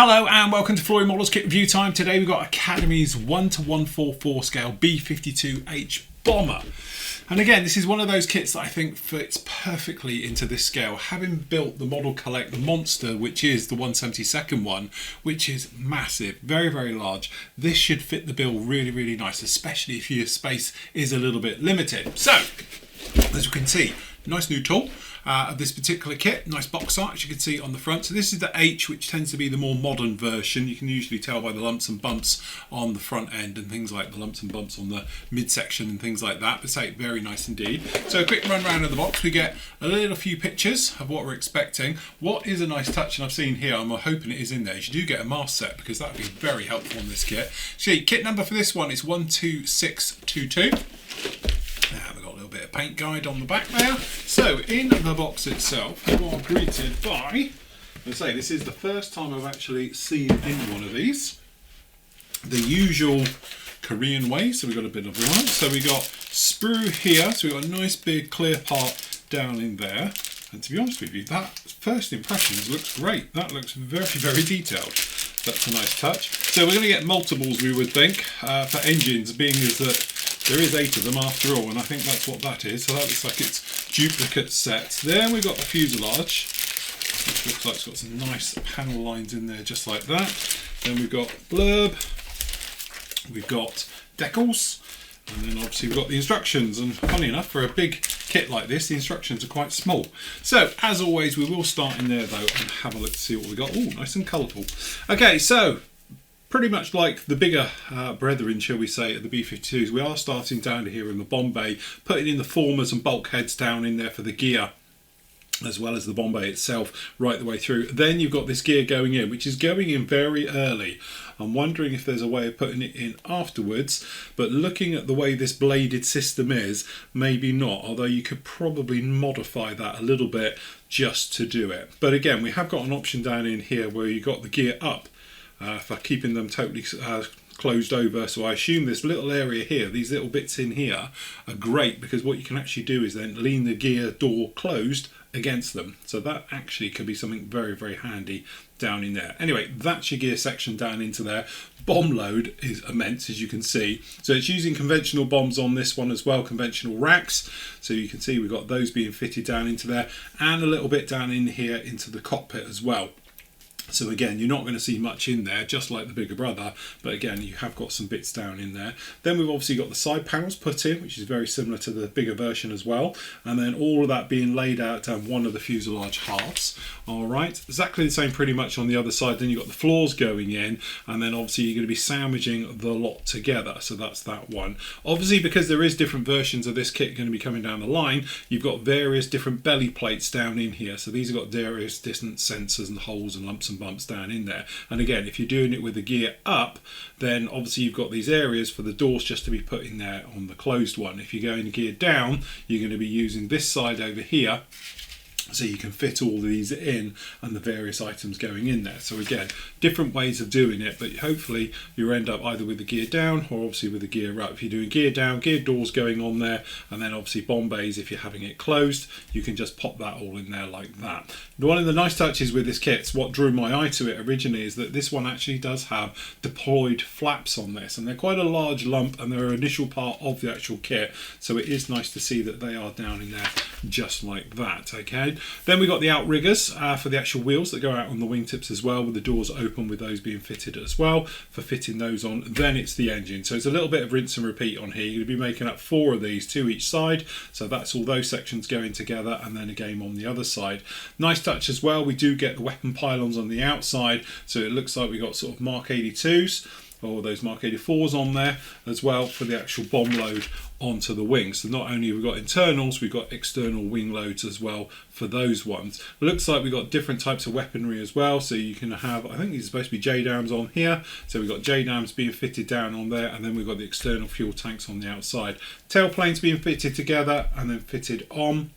Hello and welcome to Flooring Models Kit Review Time. Today we've got Academy's 1:144 scale B-52H bomber. And again, this is one of those kits that I think fits perfectly into this scale. Having built the Model Collect, the monster, which is the 1/72nd one, which is massive, very, very large. This should fit the bill really, really nice, especially if your space is a little bit limited. So, as you can see, nice new tool. Of this particular kit, nice box art as you can see on the front. So this is the H, which tends to be the more modern version. You can usually tell by the lumps and bumps on the front end and things like the lumps and bumps on the midsection and things like that. But say very nice indeed. So a quick run round of the box. We get a little few pictures of what we're expecting. What is a nice touch, and I've seen here, I'm hoping it is in there, is you do get a mask set because that would be very helpful on this kit. See, kit number for this one is 12622. Now we've got a little bit of paint guide on the back there. So in the box itself, you are greeted by, I say this is the first time I've actually seen in one of these, the usual Korean way. So we've got a bit of light. So we got sprue here. So we've got a nice big clear part down in there. And to be honest with you, that first impressions looks great. That looks very, very detailed. That's a nice touch. So we're going to get multiples, we would think, for engines, being as that there is 8 of them after all, and I think that's what that is. So that looks like it's duplicate sets. Then we've got the fuselage, which looks like it's got some nice panel lines in there, just like that. Then we've got blurb, we've got decals, and then obviously we've got the instructions. And funny enough, for a big kit like this, the instructions are quite small. So as always, we will start in there though and have a look to see what we got. Oh, nice and colourful. Okay, so pretty much like the bigger brethren, shall we say, at the B-52s, we are starting down here in the bomb bay, putting in the formers and bulkheads down in there for the gear, as well as the bomb bay itself right the way through. Then you've got this gear going in, which is going in very early. I'm wondering if there's a way of putting it in afterwards, but looking at the way this bladed system is, maybe not, although you could probably modify that a little bit just to do it. But again, we have got an option down in here where you got the gear up, for keeping them totally closed over. So I assume this little area here, these little bits in here, are great because what you can actually do is then lean the gear door closed against them. So that actually could be something very, very handy down in there. Anyway, that's your gear section down into there. Bomb load is immense, as you can see. So it's using conventional bombs on this one as well, conventional racks. So you can see we've got those being fitted down into there, and a little bit down in here into the cockpit as well. So again, you're not going to see much in there, just like the bigger brother, but again, you have got some bits down in there. Then we've obviously got the side panels put in, which is very similar to the bigger version as well. And then all of that being laid out down one of the fuselage halves. All right, exactly the same pretty much on the other side. Then you've got the floors going in, and then obviously you're going to be sandwiching the lot together. So that's that one. Obviously, because there is different versions of this kit going to be coming down the line, you've got various different belly plates down in here. So these have got various distant sensors and holes and lumps and bumps down in there. And again, if you're doing it with the gear up, then obviously you've got these areas for the doors just to be put in there on the closed one. If you're going gear down, you're going to be using this side over here, so you can fit all these in and the various items going in there. So again, different ways of doing it, but hopefully you end up either with the gear down or obviously with the gear up. If you're doing gear down, gear doors going on there, and then obviously bomb bays, if you're having it closed, you can just pop that all in there like that. One of the nice touches with this kit, what drew my eye to it originally, is that this one actually does have deployed flaps on this, and they're quite a large lump and they're an initial part of the actual kit, so it is nice to see that they are down in there just like that. Okay, then we got the outriggers for the actual wheels that go out on the wingtips as well, with the doors open, with those being fitted as well for fitting those on. Then it's the engine, so it's a little bit of rinse and repeat on here. You're going to be making up 4 of these, 2 each side, so that's all those sections going together, and then again on the other side. Nice touch as well, we do get the weapon pylons on the outside, so it looks like we got sort of Mark 82s or those Mark 84s on there as well for the actual bomb load onto the wings. So not only have we got internals, we've got external wing loads as well for those ones. It looks like we've got different types of weaponry as well, so you can have, I think these are supposed to be JDAMs on here, so we've got JDAMs being fitted down on there, and then we've got the external fuel tanks on the outside. Tailplanes being fitted together and then fitted on.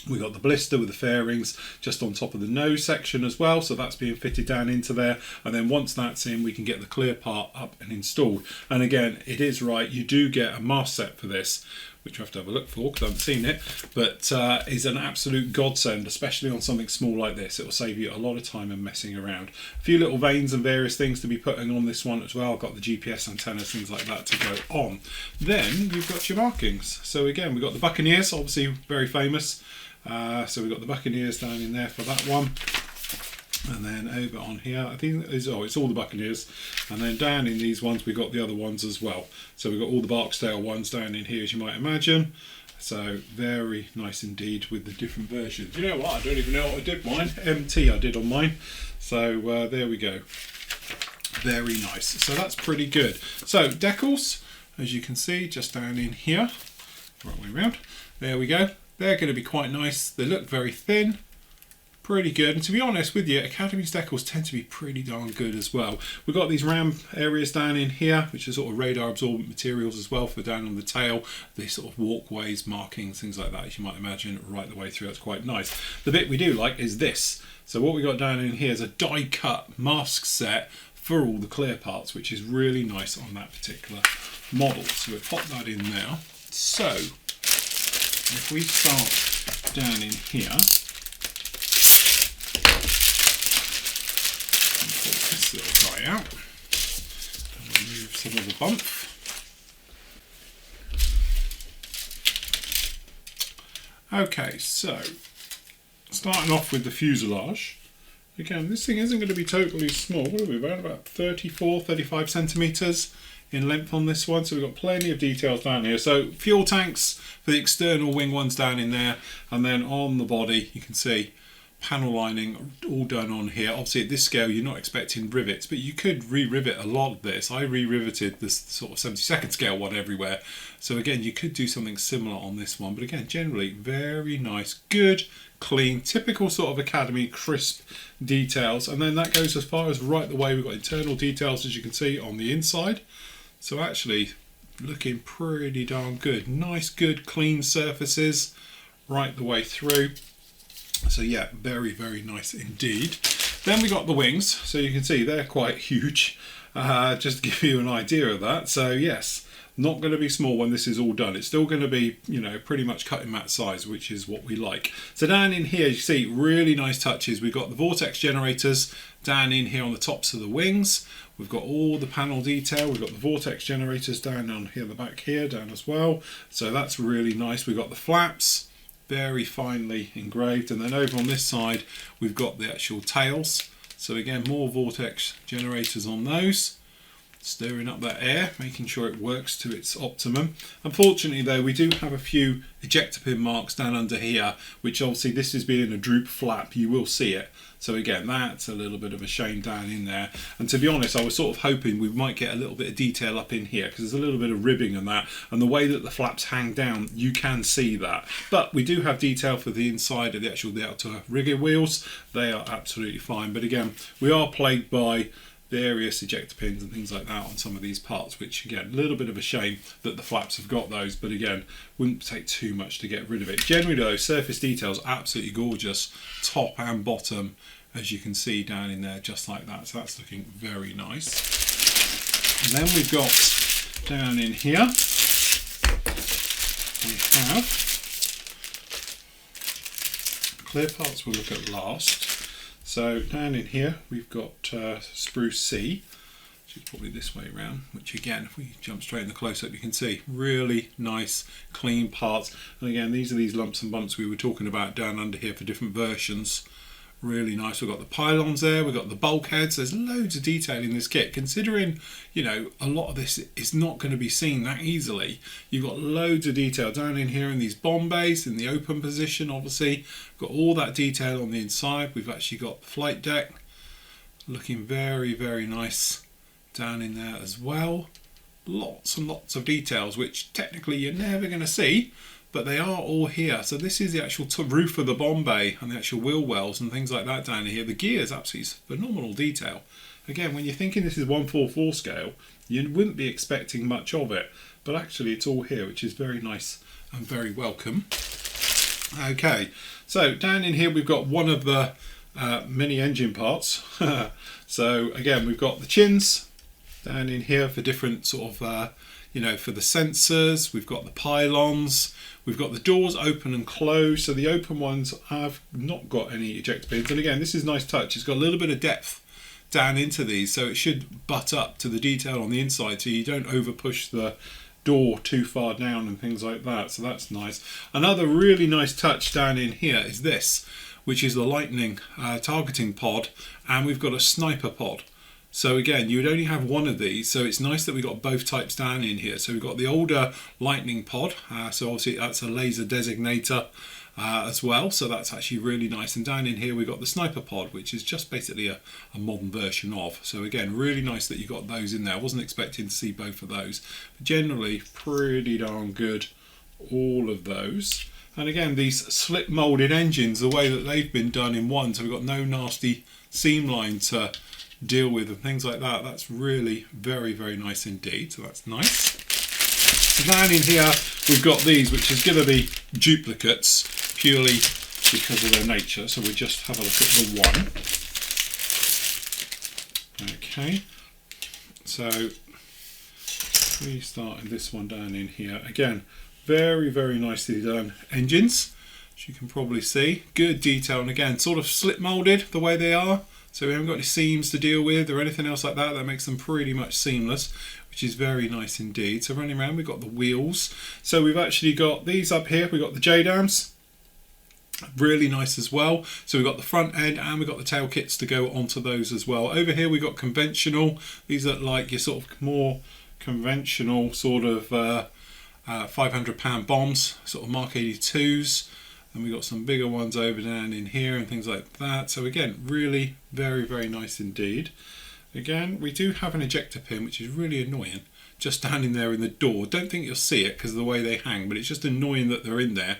We got the blister with the fairings just on top of the nose section as well, so that's being fitted down into there, and then once that's in, we can get the clear part up and installed. And again, it is right, you do get a mask set for this, which I have to have a look for because I haven't seen it, but is an absolute godsend, especially on something small like this. It will save you a lot of time and messing around. A few little vanes and various things to be putting on this one as well. I've got the GPS antennas, things like that to go on. Then you've got your markings. So again, we've got the Buccaneers, obviously very famous. So we've got the Buccaneers down in there for that one. And then over on here, I think it's all the Buccaneers. And then down in these ones, we've got the other ones as well. So we've got all the Barksdale ones down in here, as you might imagine. So very nice indeed with the different versions. You know what? I don't even know what I did mine. MT I did on mine. So there we go. Very nice. So that's pretty good. So decals, as you can see, just down in here. Right way around. There we go. They're going to be quite nice. They look very thin. Pretty good, and to be honest with you, Academy's decals tend to be pretty darn good as well. We've got these ram areas down in here, which are sort of radar absorbent materials as well for down on the tail. These sort of walkways, markings, things like that, as you might imagine, right the way through. That's quite nice. The bit we do like is this. So what we got down in here is a die cut mask set for all the clear parts, which is really nice on that particular model. So we'll pop that in there. So if we start down in here, this little guy out and remove some of the bump. Okay, so starting off with the fuselage. Again, this thing isn't going to be totally small. What are we about 34-35 centimeters in length on this one, so we've got plenty of details down here. So fuel tanks for the external wing ones down in there, and then on the body you can see panel lining all done on here. Obviously at this scale you're not expecting rivets, but you could re-rivet a lot of this. I re-riveted this sort of 72nd scale one everywhere, so again you could do something similar on this one, but again generally very nice, good, clean, typical sort of Academy crisp details. And then that goes as far as right the way. We've got internal details, as you can see, on the inside, so actually looking pretty darn good. Nice, good, clean surfaces right the way through. So yeah, very, very nice indeed. Then we got the wings, so you can see they're quite huge, just to give you an idea of that. So yes, not going to be small when this is all done. It's still going to be, you know, pretty much cutting mat size, which is what we like. So down in here, you see really nice touches. We've got the vortex generators down in here on the tops of the wings. We've got all the panel detail. We've got the vortex generators down on here, the back here, down as well. So that's really nice. We've got the flaps, very finely engraved, and then over on this side we've got the actual tails. So again, more vortex generators on those, stirring up that air, making sure it works to its optimum. Unfortunately though, we do have a few ejector pin marks down under here, which obviously this is being a droop flap, you will see it. So again, that's a little bit of a shame down in there. And to be honest, I was sort of hoping we might get a little bit of detail up in here, because there's a little bit of ribbing and that, and the way that the flaps hang down, you can see that. But we do have detail for the inside of the outer rigger wheels. They are absolutely fine. But again, we are plagued by various ejector pins and things like that on some of these parts, which again, a little bit of a shame that the flaps have got those, but again, wouldn't take too much to get rid of it. Generally though, surface details absolutely gorgeous, top and bottom, as you can see down in there, just like that. So that's looking very nice. And then we've got down in here, we have clear parts we'll look at last. So down in here we've got sprue C, which is probably this way around, which again, if we jump straight in the close-up, you can see really nice clean parts. And again, these are these lumps and bumps we were talking about down under here for different versions. Really nice. We've got the pylons there, we've got the bulkheads. There's loads of detail in this kit, considering, you know, a lot of this is not going to be seen that easily. You've got loads of detail down in here in these bomb bays, in the open position, obviously. We've got all that detail on the inside. We've actually got the flight deck looking very, very nice down in there as well. Lots and lots of details, which technically you're never going to see, but they are all here. So this is the actual roof of the bomb bay and the actual wheel wells and things like that down here. The gear is absolutely phenomenal detail. Again, when you're thinking this is 1/4/4 scale, you wouldn't be expecting much of it, but actually it's all here, which is very nice and very welcome. Okay, so down in here we've got one of the mini engine parts. So again, we've got the chins down in here for different sort of you know, for the sensors. We've got the pylons. We've got the doors open and closed. So the open ones have not got any ejector pins. And again, this is a nice touch. It's got a little bit of depth down into these, so it should butt up to the detail on the inside so you don't over push the door too far down and things like that. So that's nice. Another really nice touch down in here is this, which is the lightning targeting pod, and we've got a sniper pod. So again, you would only have one of these, so it's nice that we got both types down in here. So we've got the older lightning pod, so obviously that's a laser designator as well, so that's actually really nice. And down in here we've got the sniper pod, which is just basically a modern version of. So again, really nice that you got those in there. I wasn't expecting to see both of those, but generally pretty darn good, all of those. And again, these slip molded engines, the way that they've been done in one, so we've got no nasty seam line to deal with and things like that. That's really very, very nice indeed. So that's nice. So down in here we've got these, which is going to be duplicates purely because of their nature. So we'll just have a look at the one. Okay. So we started this one down in here. Again, very, very nicely done engines, as you can probably see. Good detail, and again, sort of slip molded the way they are. So we haven't got any seams to deal with or anything else like that. That makes them pretty much seamless, which is very nice indeed. So running around, we've got the wheels. So we've actually got these up here. We've got the J-dams, really nice as well. So we've got the front end and we've got the tail kits to go onto those as well. Over here we've got conventional. These are like your sort of more conventional sort of 500-pound bombs, sort of Mark 82s. And we've got some bigger ones over down in here and things like that. So again, really very, very nice indeed. Again, we do have an ejector pin, which is really annoying, just standing there in the door. Don't think you'll see it because of the way they hang, but it's just annoying that they're in there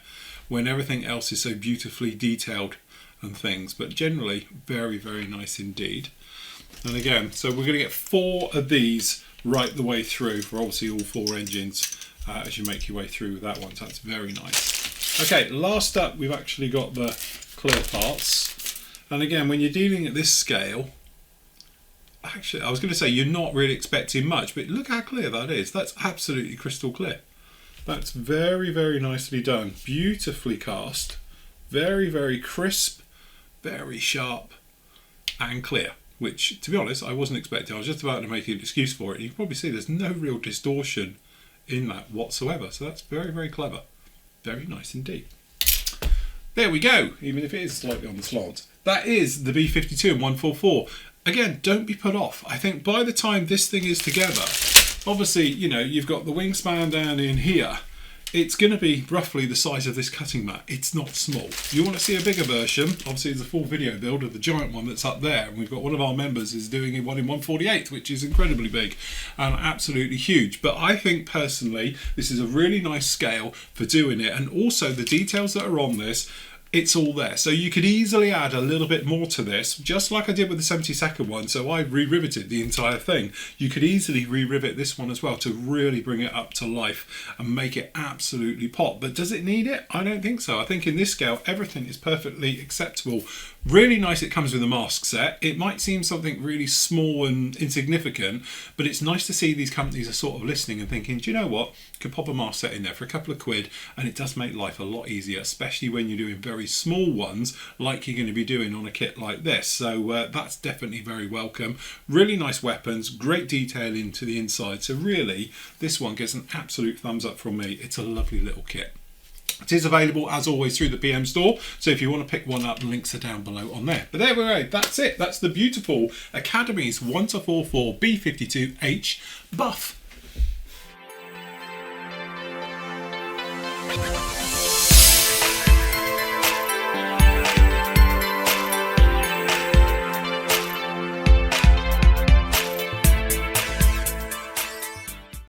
when everything else is so beautifully detailed and things. But generally, very, very nice indeed. And again, so we're going to get 4 of these right the way through for obviously all 4 engines as you make your way through with that one. So that's very nice. Okay, last up we've actually got the clear parts. And again, when you're dealing at this scale, actually I was going to say you're not really expecting much, but look how clear that is. That's absolutely crystal clear. That's very, very nicely done. Beautifully cast. Very, very crisp, very sharp and clear, which to be honest I wasn't expecting. I was just about to make an excuse for it. You can probably see there's no real distortion in that whatsoever. So that's very, very clever. Very nice indeed. There we go, even if it is slightly on the slant. That is the B-52 and 144. Again, don't be put off. I think by the time this thing is together, obviously, you know, you've got the wingspan down in here. It's going to be roughly the size of this cutting mat. It's not small. You want to see a bigger version, obviously there's a full video build of the giant one that's up there, and we've got one of our members is doing one in 1/48, which is incredibly big and absolutely huge. But I think personally this is a really nice scale for doing it, and also the details that are on this, it's all there. So you could easily add a little bit more to this, just like I did with the 72nd one. So I re-riveted the entire thing. You could easily re-rivet this one as well to really bring it up to life and make it absolutely pop. But does it need it? I don't think so. I think in this scale, everything is perfectly acceptable. Really nice it comes with a mask set. It might seem something really small and insignificant, but it's nice to see these companies are sort of listening and thinking, do you know what? Could pop a mask set in there for a couple of quid, and it does make life a lot easier, especially when you're doing very small ones like you're going to be doing on a kit like this. So that's definitely very welcome. Really nice weapons, great detail into the inside. So really, this one gets an absolute thumbs up from me. It's a lovely little kit. It is available as always through the PM store, so if you want to pick one up, the links are down below on there. But there we go, that's it. That's the beautiful Academy's 1-44 B-52H buff.